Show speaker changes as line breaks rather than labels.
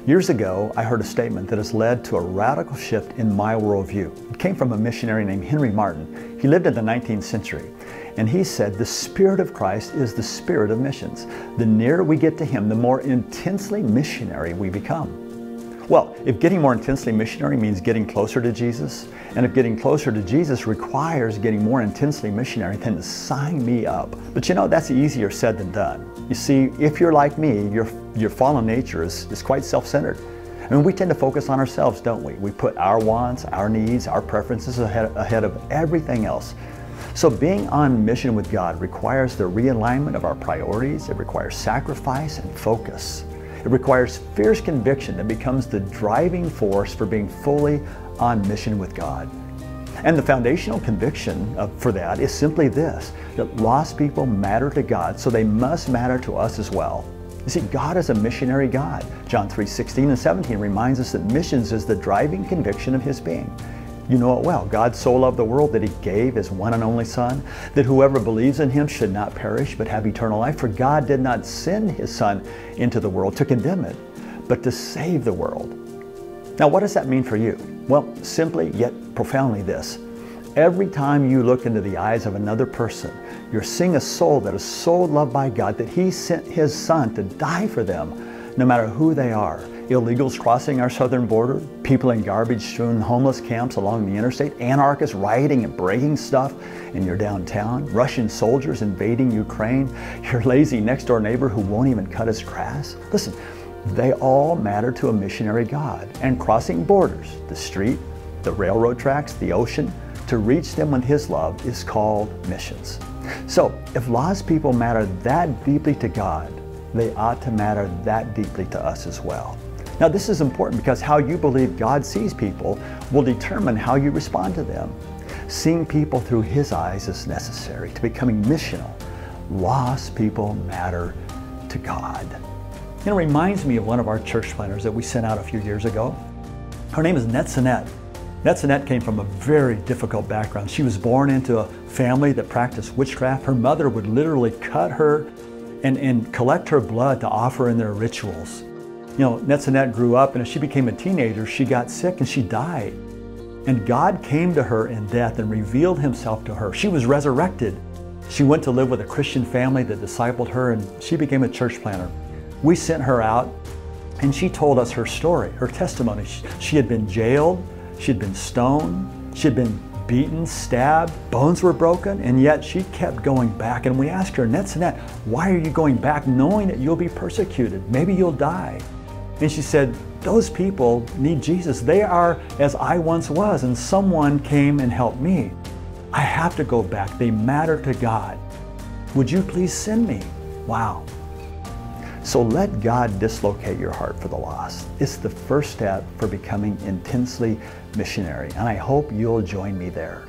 Years ago, I heard a statement that has led to a radical shift in my worldview. It came from a missionary named Henry Martin. He lived in the 19th century, and he said, "The Spirit of Christ is the spirit of missions. The nearer we get to Him, the more intensely missionary we become." Well, if getting more intensely missionary means getting closer to Jesus, and if getting closer to Jesus requires getting more intensely missionary, then sign me up. But you know, that's easier said than done. You see, if you're like me, your fallen nature is quite self-centered. I mean, we tend to focus on ourselves, don't we? We put our wants, our needs, our preferences ahead of everything else. So being on mission with God requires the realignment of our priorities. It requires sacrifice and focus. It requires fierce conviction that becomes the driving force for being fully on mission with God. And the foundational conviction for that is simply this, that lost people matter to God, so they must matter to us as well. You see, God is a missionary God. John 3:16 and 17 reminds us that missions is the driving conviction of His being. You know it well. God so loved the world that He gave His one and only Son, that whoever believes in Him should not perish but have eternal life. For God did not send His Son into the world to condemn it, but to save the world. Now, what does that mean for you? Well, simply yet profoundly this. Every time you look into the eyes of another person, you're seeing a soul that is so loved by God that He sent His Son to die for them, no matter who they are. Illegals crossing our southern border, people in garbage-strewn homeless camps along the interstate, anarchists rioting and breaking stuff in your downtown, Russian soldiers invading Ukraine, your lazy next-door neighbor who won't even cut his grass. Listen, they all matter to a missionary God, and crossing borders, the street, the railroad tracks, the ocean, to reach them with His love is called missions. So, if lost people matter that deeply to God, they ought to matter that deeply to us as well. Now, this is important because how you believe God sees people will determine how you respond to them. Seeing people through His eyes is necessary to becoming missional. Lost people matter to God. It reminds me of one of our church planners that we sent out a few years ago. Her name is Netsanette. Netsanette came from a very difficult background. She was born into a family that practiced witchcraft. Her mother would literally cut her and collect her blood to offer in their rituals. You know, Netsanette grew up, and as she became a teenager, she got sick and she died. And God came to her in death and revealed Himself to her. She was resurrected. She went to live with a Christian family that discipled her, and she became a church planner. We sent her out, and she told us her story, her testimony. She had been jailed, she had been stoned, she had been beaten, stabbed, bones were broken, and yet she kept going back. And we asked her, Netsanette, why are you going back knowing that you'll be persecuted? Maybe you'll die. And she said, those people need Jesus. They are as I once was, and someone came and helped me. I have to go back. They matter to God. Would you please send me? Wow. So let God dislocate your heart for the lost. It's the first step for becoming intensely missionary, and I hope you'll join me there.